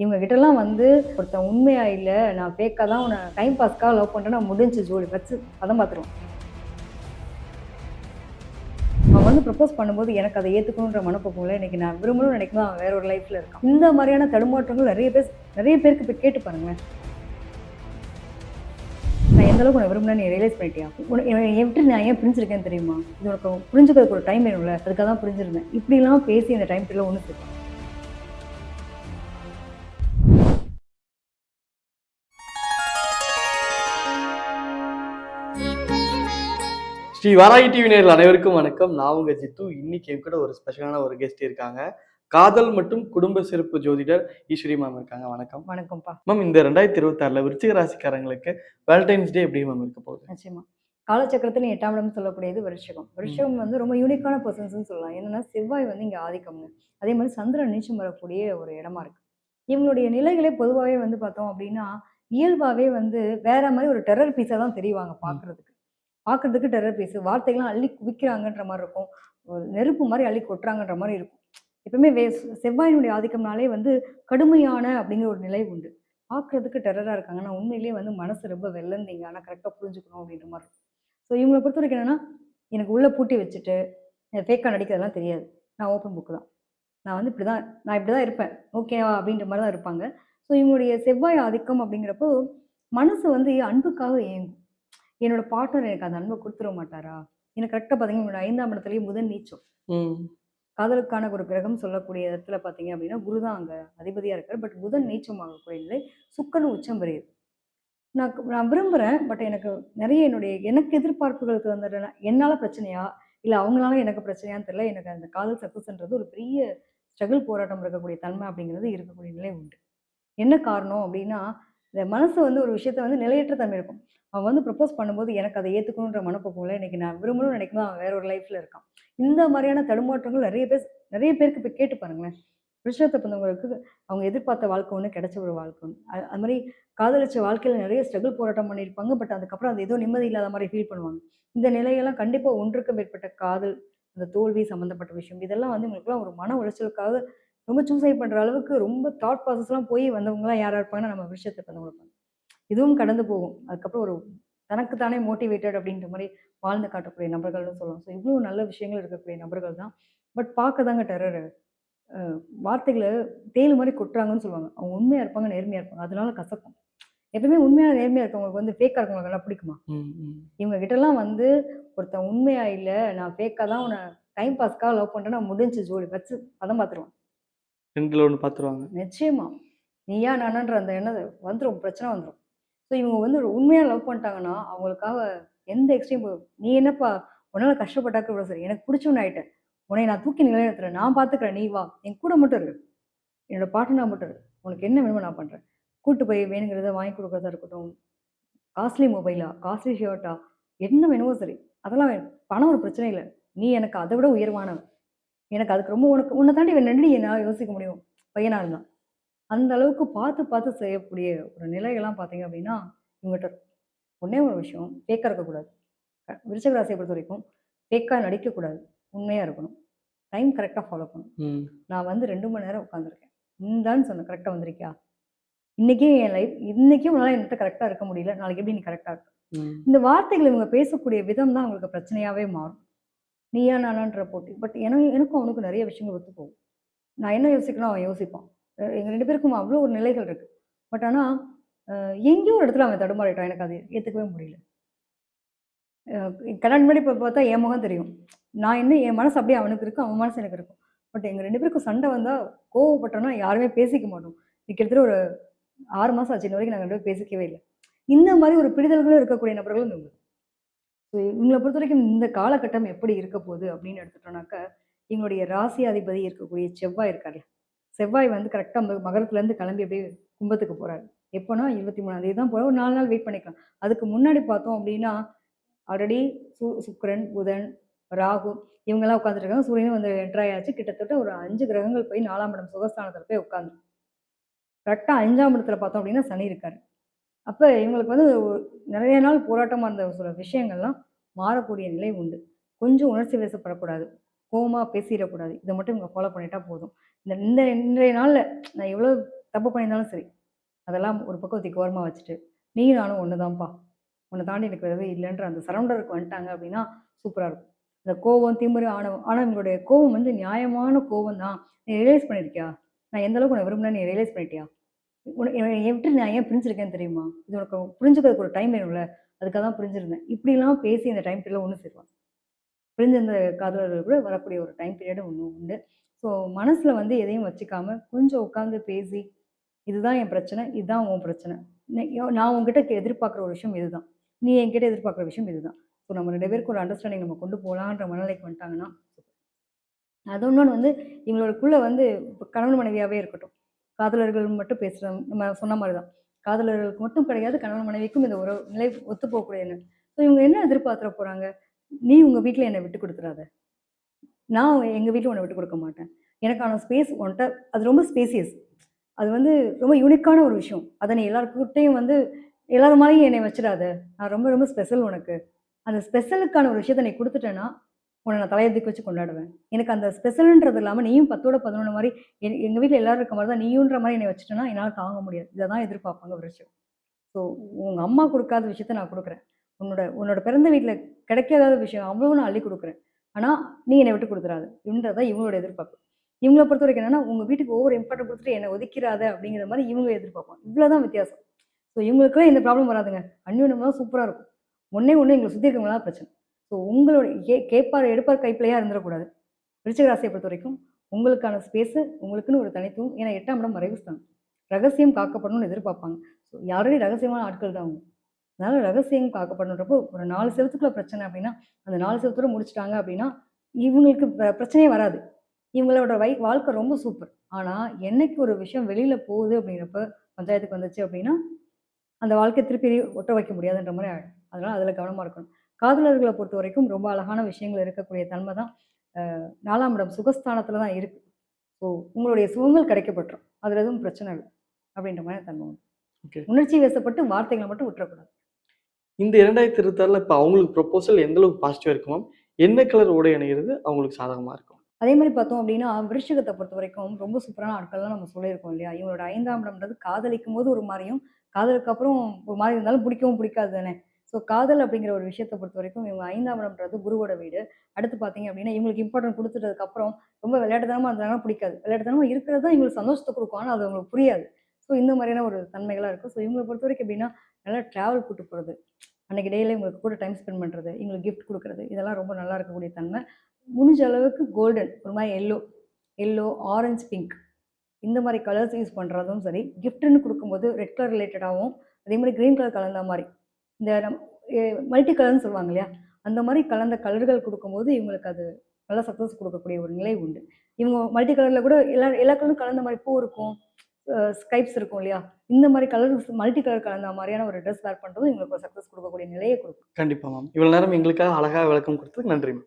இவங்க கிட்டலாம் வந்து ஒருத்தன் உண்மையா இல்ல, நான் ஃபேக்கா தான் உன்ன டைம் பாஸ்க்காக லவ் பண்றேன்னா முடிஞ்சுச்சு ஜோலி. வச்சு பதம் பார்த்துருவான். அவன் வந்து ப்ரப்போஸ் பண்ணும்போது எனக்கு அதை ஏத்துக்கணுன்ற மனப்பக்குவம் இல்ல. இன்னைக்கு நான் விரும்பணும்னு நினைக்கும்போது அவன் வேற ஒரு லைஃப்ல இருக்கான். இந்த மாரியான தடுமாற்றங்கள் நெறைய பேருக்கு போய் கேட்டு பாருங்களேன். நான் எந்த அளவுக்கு உன்ன விரும்புனேன்னு நீ ரியலைஸ் பண்ணிட்டியா? என்னை விட்டு நான் ஏன் பிரிஞ்சிருக்கேன்னு தெரியுமா? இது உனக்கு புரிஞ்சுக்கிறதுக்கு ஒரு டைம் வேணும்ல. அதுக்காக தான் பிரிஞ்சிருந்தேன். இப்படிலாம் பேசி அந்த டைம் பீரியட்ல ஒண்ணு சேர்த்தான். ஸ்ரீ வாராகி டிவி நேயர்கள் அனைவருக்கும் வணக்கம். நான் உங்க ஜித்து. இன்னைக்கு என் கூட ஒரு ஸ்பெஷலான ஒரு கெஸ்ட் இருக்காங்க. காதல் மற்றும் குடும்ப சிறப்பு ஜோதிடர் ஈஸ்வரி மேம் இருக்காங்க. வணக்கம். வணக்கம்ப்பா. மேம், இந்த 2026ல விருச்சிக ராசிக்காரங்களுக்கு வேலண்டைன்ஸ் டே எப்படி மேம் இருக்க போகுது? நிச்சயமா. காலச்சக்கரத்தில 8ஆம் இடம் சொல்லக்கூடியது விருச்சிகம். விருச்சிகம் வந்து ரொம்ப யூனிக்கான பெர்சன்ஸ்ன்னு சொல்லலாம். என்னன்னா, செவ்வாய் வந்து இங்க ஆதிக்கம்ங்க. அதே மாரி சந்திரன் நீச்சம் வரக்கூடிய ஒரு இடமா இருக்கு. இவங்களுடைய நிலைகளே பொதுவாவே வந்து பார்த்தோம் அப்டின்னா, இயல்பாவே வந்து வேற மாரி ஒரு டெரர் பீஸா தான் தெரிவாங்க பார்க்கறதுக்கு. பார்க்கறதுக்கு டெரர் பீஸ். வார்த்தைகள்லாம் அள்ளி குவிக்கிறாங்கன்ற மாரி இருக்கும். ஒரு நெருப்பு மாரி அள்ளி கொட்டுறாங்கன்ற மாரி இருக்கும். எப்பவுமே செவ்வாயினுடைய ஆதிக்கம்னாலே வந்து கடுமையான அப்படிங்கிற ஒரு நிலை உண்டு. பார்க்கறதுக்கு டெரரா இருக்காங்க. ஆனா உண்மையிலேயே வந்து மனசு ரொம்ப வெள்ளந்தீங்க. ஆனா கரெக்ட்டா புரிஞ்சுக்கணும் அப்படின்ற மாரி இருக்கும். ஸோ இவங்கள பொறுத்தவரைக்கும் என்னன்னா, எனக்கு உள்ள பூட்டி வச்சுட்டு, ஃபேக்கா நடிக்கிறதெல்லாம் தெரியாது. நான் ஓப்பன் புக் தான். நான் இப்படிதான் இருப்பேன். ஓகேவா? அப்படின்ற மாரி தான் இருப்பாங்க. ஸோ இவங்களுடைய செவ்வாய் ஆதிக்கம் அப்படிங்கிறப்போ, மனசு வந்து அன்புக்காக ஏங்கும். என்னோட பார்ட்னர் எனக்கு அந்த அன்ப குடுத்துற மாட்டாரா? எனக்கு கரெக்ட்டா பார்த்தீங்கன்னா, என்னோட 5ஆம் இடத்திலேயே புதன் நீச்சம். ம். காதலுக்கான ஒரு கிரகம் சொல்லக்கூடிய இடத்துல பார்த்தீங்க அப்படின்னா, குரு தான் அங்க அதிபதியா இருக்காரு. பட் புதன் நீச்சம் ஆகக்கூடிய நிலை. சுக்கிரன் உச்சம் பெரியது. நான் விரும்புறேன். பட் எனக்கு எதிர்பார்ப்புகளுக்கு வந்துடுறேன். என்னால பிரச்சனையா? இல்ல அவங்களால எனக்கு பிரச்சனையான்னு தெரியல. எனக்கு அந்த காதல் சக்சஸ்ன்றது ஒரு பெரிய ஸ்ட்ரகிள் போராட்டம் இருக்கக்கூடிய தன்மை அப்படிங்கிறது இருக்கக்கூடிய நிலை உண்டு. என்ன காரணம் அப்டின்னா, இந்த மனசு வந்து ஒரு விஷயத்த வந்து நிலையற்ற தன்மை இருக்கும். அவன் வந்து ப்ரப்போஸ் பண்ணும்போது எனக்கு அதை ஏத்துக்கணுன்ற மனப்பக்குவம் இல்ல. இன்னைக்கு நான் விரும்பணும்னு நினைக்கும்போது அவன் வேற ஒரு லைஃப்ல இருக்கான். இந்த மாரியான தடுமாற்றங்கள் நெறைய பேருக்கு போய் கேட்டு பாருங்களேன். விஷயத்த பிறந்தவங்களுக்கு அவங்க எதிர்பார்த்த வாழ்க்கை ஒண்ணு, கிடைச்ச ஒரு வாழ்க்கை ஒண்ணு. அது மாரி காதலிச்ச வாழ்க்கையில நெறைய ஸ்ட்ரகிள் போராட்டம் பண்ணியிருப்பாங்க. பட் அதுக்கப்புறம் அது ஏதோ நிம்மதி இல்லாத மாரி ஃபீல் பண்ணுவாங்க. இந்த நிலையெல்லாம் கண்டிப்பா ஒன்றுக்கு மேற்பட்ட காதல், அந்த தோல்வி சம்மந்தப்பட்ட விஷயம். இதெல்லாம் வந்து உங்களுக்கெல்லாம் ஒரு மன உளைச்சலுக்காக ரொம்ப சூசைட் பண்ற அளவுக்கு ரொம்ப தாட் ப்ராசஸ்லாம் போய் வந்தவங்கலாம் யாரா இருப்பாங்கன்னா, நம்ம விஷயத்த பிறந்தவங்க இருப்பாங்க. இதுவும் கடந்து போகும். அதுக்கப்புறம் ஒரு தனக்கு தானே மோட்டிவேட்டட் அப்படின்ற மாரி வாழ்ந்து காட்டக்கூடிய நபர்கள்னு சொல்லலாம். ஸோ இவ்ளோ நல்ல விஷயங்கள் இருக்கக்கூடிய நபர்கள் தான். பட் பார்க்க தாங்க டெரரு. அ வார்த்தைகள தேள் மாரி கொட்டுறாங்கன்னு சொல்லுவாங்க. அவங்க உண்மையா இருப்பாங்க, நேர்மையா இருப்பாங்க. அதனால கசக்கும். எப்பவுமே உண்மையா, நேர்மையா இருக்கவங்களுக்கு வந்து ஃபேக்கா இருக்கவங்களுக்கு நல்லா பிடிக்குமா? ம். ம். இவங்க கிட்டலாம் வந்து ஒருத்தன் உண்மையா இல்ல, நான் ஃபேக்கா தான் உன்ன டைம் பாஸ்க்காக லவ் பண்றேன்னா முடிஞ்சுச்சு ஜோலி. வச்சு பதம் பார்த்துருவான். 2ல 1 பார்த்துருவாங்க. நிச்சயமா. நீயா நானான்ற அந்த எண்ணம் வந்துரும். பிரச்சனை வந்துரும். ஸோ இவங்க வந்து ஒரு உண்மையா லவ் பண்ணிட்டாங்கன்னா, அவங்களுக்காக எந்த எக்ஸ்ட்ரீம் "நீ என்னப்பா உன்னால கஷ்டப்பட்டாக்க கூட சரி. எனக்கு புடிச்சவன் ஆயிட்ட. உன்னைய நான் தூக்கி நிலைநிறுத்துறேன். நான் பார்த்துக்கிறேன். நீ வா. என் கூட மட்டும் இரு. என்னோட பார்ட்னரா மட்டும் இரு. உனக்கு என்ன வேணுமோ நான் பண்றேன்." கூட்டு போய் வேணுங்கிறத வாங்கி குடுக்குறதா இருக்கட்டும், காஸ்ட்லி மொபைலா, காஸ்ட்லி ஷர்ட்டா, என்ன வேணுமோ சரி. அதெல்லாம் பணம் ஒரு பிரச்சனை இல்ல. நீ எனக்கு அத விட உயர்வானவன். எனக்கு அதுக்கு ரொம்ப உன்ன தாண்டி வேற என்னடி என்னால யோசிக்க முடியும்? பையனா இருந்தா. அந்த அளவுக்கு பார்த்து, பார்த்து செய்யக்கூடிய ஒரு நிலைகள்லாம் பார்த்தீங்க அப்படின்னா, இவங்கட்ட ஒண்ணே ஒரு விஷயம், ஃபேக்கா இருக்கக்கூடாது. விருச்சிக ராசிய பொறுத்தவரைக்கும், ஃபேக்கா நடிக்கக்கூடாது. உண்மையா இருக்கணும். டைம் கரெக்ட்டா ஃபாலோ பண்ணணும். ம். நான் வந்து 2 மணி நேரம் உட்காந்துருக்கேன். இந்தான்னு சொன்னேன். கரெக்ட்டா வந்திருக்கியா? இன்னைக்கும் உன்னால என்கிட்ட கரெக்ட்டா இருக்க முடியல. நாளைக்கு எப்படி நீ கரெக்ட்டா இருப்ப? ம். இந்த வார்த்தைகள் இவங்க பேசக்கூடிய விதம் தான் அவங்களுக்கு பிரச்சனையாவே மாறும். நீயா நானான்ற போட்டி. பட் எனக்கும் அவனுக்கும் நெறைய விஷயங்கள் ஒத்து போகும். நான் என்ன யோசிக்கிறேனோ அவன் யோசிப்பான். எங்க 2 பேருக்கும் அவ்ளோ ஒரு நிலைகள் இருக்கு. பட் ஆனா, அ எங்கேயோ ஒரு இடத்துல அவன் தடுமாறிட்டான். எனக்கு அது ஏத்துக்கவே முடியல. அ கண்ணாடி முன்னாடி போய் பார்த்தா என் முகம் தெரியும். என் மனசு அப்படியே அவனுக்கு இருக்கும். அவன் மனசு எனக்கு இருக்கும். பட் எங்க 2 பேருக்கும் சண்டை வந்தா கோவப்பட்டோம்னா யாருமே பேசிக்க மாட்டோம். இது கிட்டத்தட்ட ஒரு 6 மாசம் ஆச்சு. இன்ன வரைக்கும் நாங்க 2 பேரும் பேசிக்கவே இல்ல. இந்த மாரி ஒரு பிரிதல்களும் இருக்கக்கூடிய நபர்களும் இவங்க. ஸோ இவங்கள பொறுத்தவரைக்கும் இந்த காலகட்டம் எப்படி இருக்க போகுது அப்படின்னு எடுத்துட்டோம்னாக்க, எங்களுடைய ராசி அதிபதி இருக்கக்கூடிய செவ்வாய் இருக்கார்ல. செவ்வாய் வந்து கரெக்ட்டா மகரத்துலேருந்து கிளம்பி அப்படியே கும்பத்துக்கு போறாரு. எப்போனா 23ஆம் தேதி தான் போறாரு. ஒரு 4 நாள் வெயிட் பண்ணிக்கலாம். அதுக்கு முன்னாடி பார்த்தோம் அப்படின்னா, ஆல்ரெடி சுக்கிரன், புதன், ராகு இவங்கலாம் உட்காந்துருக்காங்க. சூரியனும் வந்து என்டர் ஆயாச்சு. கிட்டத்தட்ட ஒரு 5 கிரகங்கள் போய் 4ஆம் இடம் சுகஸ்தானத்தில போய் உட்காந்து கரெக்ட்டா 5ஆம் இடத்துல பார்த்தோம் அப்படின்னா சனி இருக்காரு. அப்ப இவங்களுக்கு வந்து நெறைய நாள் போராட்டமா இருந்த சில விஷயங்கள்லாம் மாறக்கூடிய நிலை உண்டு. கொஞ்சம் உணர்ச்சி வசப்படக்கூடாது. கோவமா பேசிறக்கூடாது. இத மட்டும் இவங்க ஃபாலோ பண்ணிட்டா போதும். இந்த இந்த இன்றைய நாள்ல நான் எவ்வளோ தப்பு பண்ணியிருந்தாலும் சரி, அதெல்லாம் ஒரு பக்கம் தூக்கி ஓரமா வச்சுட்டு, நீயும் நானும் ஒண்ணு தான்ப்பா. உன்ன தாண்டி எனக்கு வேற எதுவும் இல்லன்ற அந்த சரவுண்டருக்கு வந்துட்டாங்க அப்படின்னா, சூப்பரா இருக்கும். இந்த கோவம், திமிரு, ஆணவம். ஆனா உங்களுடைய கோவம் வந்து நியாயமான கோவம் தான். நீ ரியலைஸ் பண்ணியிருக்கியா? நான் எந்த அளவுக்கு உன்ன விரும்புனேன்னு நீ ரியலைஸ் பண்ணிட்டியா? என்னைய விட்டு நான் ஏன் பிரிஞ்சிருக்கேன்னு தெரியுமா? இது உனக்கு புரிஞ்சுக்கிறதுக்கு ஒரு டைம் வேணும்ல. அதுக்காக தான் பிரிஞ்சிருந்தேன். இப்படிலாம் பேசி இந்த டைம் பீரியட்ல ஒண்ணு சேருவாங்க. பிரிஞ்சிருந்த காதலர்கள் கூட வரக்கூடிய ஒரு டைம் பீரியட் ஒண்ணு உண்டு. ஸோ மனசுல வந்து எதையும் வச்சுக்காம, கொஞ்சம் உட்கார்ந்து பேசி, இதுதான் என் பிரச்சனை, இதுதான் உன் பிரச்சனை. நான் உன்கிட்ட எதிர்பார்க்குற ஒரு விஷயம் இதுதான். நீ என்கிட்ட எதிர்பார்க்குற விஷயம் இதுதான். ஸோ நம்ம 2 பேருக்கும் ஒரு அண்டர்ஸ்டாண்டிங் நம்ம கொண்டு போலான்ற மனநிலைக்கு வந்துட்டாங்கன்னா, அது இன்னொன்னு வந்து இவங்களுக்குள்ள வந்து இப்ப கணவன் மனைவியாவே இருக்கட்டும். காதலர்கள் மட்டும் பேசுறோம். நம்ம சொன்ன மாரி தான். காதலர்களுக்கு மட்டும் கிடையாது, கணவன் மனைவிக்கும் இந்த உறவு நிலை ஒத்து போகக்கூடிய எண்ணம். ஸோ இவங்க என்ன எதிர்பார்த்துற போறாங்க? "நீ உங்க வீட்ல என்ன விட்டு குடுத்துறாத. நான் எங்க வீட்ல உன்ன விட்டு குடுக்க மாட்டேன். எனக்கான ஸ்பேஸ் உன்ட்ட அது ரொம்ப ஸ்பேசியஸ். அது வந்து ரொம்ப யூனிக்கான ஒரு விஷயம். அத நீ எல்லார்கிட்டயும் வந்து எல்லார் மாரியும் என்னைய வச்சுடாத. நான் ரொம்ப ரொம்ப ஸ்பெஷல் உனக்கு. அந்த ஸ்பெஷலுக்கான ஒரு விஷயத்த நீ குடுத்துட்டேன்னா, உன்ன நான் தலைய தூக்கி வச்சு கொண்டாடுவேன். எனக்கு அந்த ஸ்பெஷல்ன்றது இல்லாம நீயும் 10ஓட 11 மாரி எங்க வீட்ல எல்லாரும் இருக்க மாரி தான் நீயுன்ற மாரி என்னைய வச்சுட்டேன்னா, என்னால தாங்க முடியாது. இத தான் எதிர்பார்ப்பாங்க ஒரு விஷயம். ஸோ உங்க அம்மா குடுக்காத விஷயத்த நான் குடுக்குறேன். உன்னோட உன்னோட பிறந்த வீட்ல கிடைக்காத விஷயம் அவ்வளவும் நான் அள்ளி குடுக்குறேன். ஆனா, நீ என்னை விட்டு குடுத்துறாத. இவன்றது தான் இவங்களோட எதிர்பார்ப்பு. இவங்கள பொறுத்தவரைக்கும் என்னன்னா, உங்க வீட்டுக்கு ஓவர் இம்பார்ட்டன்ட் குடுத்துட்டு என்ன ஒதுக்கிறாத அப்படிங்கிற மாரி இவங்க எதிர்பார்ப்பாங்க. இவ்வளோ தான் வித்தியாசம். ஸோ இவங்களுக்குலாம் எந்த ப்ராப்ளம் வராதுங்க. அந்யோன்யமா சூப்பரா இருக்கும். ஒண்ணே ஒண்ணு எங்கள சுத்தி இருக்கவங்க தான் பிரச்சனை. ஸோ உங்களோட கேட்பார், எடுப்பார், கைப்பிள்ளையா இருந்துறக்கூடாது. விருச்சிக ராசிய பொறுத்தவரைக்கும் உங்களுக்கான ஸ்பேஸு உங்களுக்குன்னு ஒரு தனித்துவம். ஏன்னா 8ஆம் இடம் மறைவு ஸ்தானம். ரகசியம் காக்கப்படணும்னு எதிர்பார்ப்பாங்க. ஸோ ஆல்ரெடி ரகசியமான ஆட்கள் தான் அவங்க. அதனால ரகசியம் காக்கப்படணுன்றப்போ ஒரு 4 செவுத்துக்குள்ள பிரச்சனை அப்படின்னா, அந்த 4 செவுத்தோட முடிச்சுட்டாங்க அப்படின்னா, இவங்களுக்கு பிரச்சனையே வராது. இவங்களோட வாழ்க்கை ரொம்ப சூப்பர். ஆனா, என்னைக்கு ஒரு விஷயம் வெளியில போகுது அப்படிங்கிறப்ப, பஞ்சாயத்துக்கு வந்துச்சு அப்படின்னா, அந்த வாழ்க்கைய திருப்பி ஒட்ட வைக்க முடியாதுன்ற மாரி ஆயிடும். அதனால அதில கவனமா இருக்கணும். காதலர்கள பொறுத்தவரைக்கும் ரொம்ப அழகான விஷயங்கள் இருக்கக்கூடிய தன்மை தான் 4ஆம் இடம் சுகஸ்தானத்தில தான் இருக்கு. ஸோ உங்களுடைய சுகங்கள் கிடைக்கப்பெற்றும். அதில எதுவும் பிரச்சனை இல்ல. அப்படின்ற மாரி தன்மை உண்டு. ஓகே. உணர்ச்சி வசப்பட்டு வார்த்தைகள மட்டும் விட்டுறக்கூடாது. இந்த 2026ல இப்ப அவங்களுக்கு ப்ரொபோசல் எந்த அளவுக்கு பாசிட்டிவா இருக்கும் மேம்? என்ன கலர் உடை அணியிறது அவங்களுக்கு சாதகமா இருக்கும்? அதே மாரி பார்த்தோம் அப்டின்னா, விருச்சிகத்த பொறுத்தவரைக்கும் ரொம்ப சூப்பரான ஆட்கள்லாம் நம்ம சொல்லியிருக்கோம் இல்லையா? இவங்களோட 5ஆம் இடம்ன்றது காதலிக்கும்போது ஒரு மாரியும், காதலுக்கு அப்புறம் ஒரு மாரி இருந்தாலும் பிடிக்கவும் பிடிக்காது தானே! ஸோ காதல் அப்படிங்கிற ஒரு விஷயத்த பொறுத்தவரைக்கும் இவங்க 5ஆம் இடம்ன்றது குருவோட வீடு. அடுத்து பார்த்தீங்க அப்டின்னா, இவங்களுக்கு இம்பார்ட்டன்ட் குடுத்துட்டதுக்கப்புறம் ரொம்ப விளையாட்டுத்தனமா இருந்தாங்கன்னா பிடிக்காது. விளையாட்டுத்தனமா இருக்கிறது தான் இவங்களுக்கு சந்தோஷத்த குடுக்கும். ஆனா, அது அவங்களுக்கு புரியாது. ஸோ இந்த மாரியான ஒரு தன்மைகளா இருக்கும். ஸோ இவங்கள பொறுத்தவரைக்கும் எப்டின்னா, நல்லா டிராவல் கூட்டு போறது. அன்னைக்கு டேல இவங்களுக்கு கூட டைம் ஸ்பெண்ட் பண்றது, இவங்களுக்கு கிஃப்ட் குடுக்குறது, இதெல்லாம் ரொம்ப நல்லா இருக்கக்கூடிய தன்மை. முடிஞ்ச அளவுக்கு கோல்டன் ஒரு மாரி எல்லோ, ஆரஞ்ச், பிங்க் இந்த மாரி கலர்ஸ் யூஸ் பண்றதும் சரி, கிஃப்ட்ன்னு குடுக்கும்போது ரெட் கலர் ரிலேட்டடாவும், அதே மாரி கிரீன் கலர் கலந்த மாரி, இந்த நம் எ மல்டி கலர்ன்னு சொல்லுவாங்க இல்லையா? அந்த மாரி கலந்த கலர்கள் குடுக்கும்போது இவங்களுக்கு அது நல்ல சக்சஸ் குடுக்கக்கூடிய ஒரு நிலை உண்டு. இவங்க மல்டி கலர்ல கூட எல்லா எல்லா கலரும் கலந்த மாரி பூ இருக்கும், ஸ்கைப்ஸ் இருக்கும் இல்லையா? இந்த மாரி கலர்ஸ் மல்டி கலர் கலந்த மாரியான ஒரு ட்ரெஸ் வேர் பண்றதும் இவங்களுக்கு ஒரு சக்சஸ் குடுக்கக்கூடிய நிலைய குடுக்கும். கண்டிப்பா மேம். இவ்வளவு நேரம் எங்களுக்காக அழகா விளக்கம் குடுத்ததுக்கு நன்றி மேம்.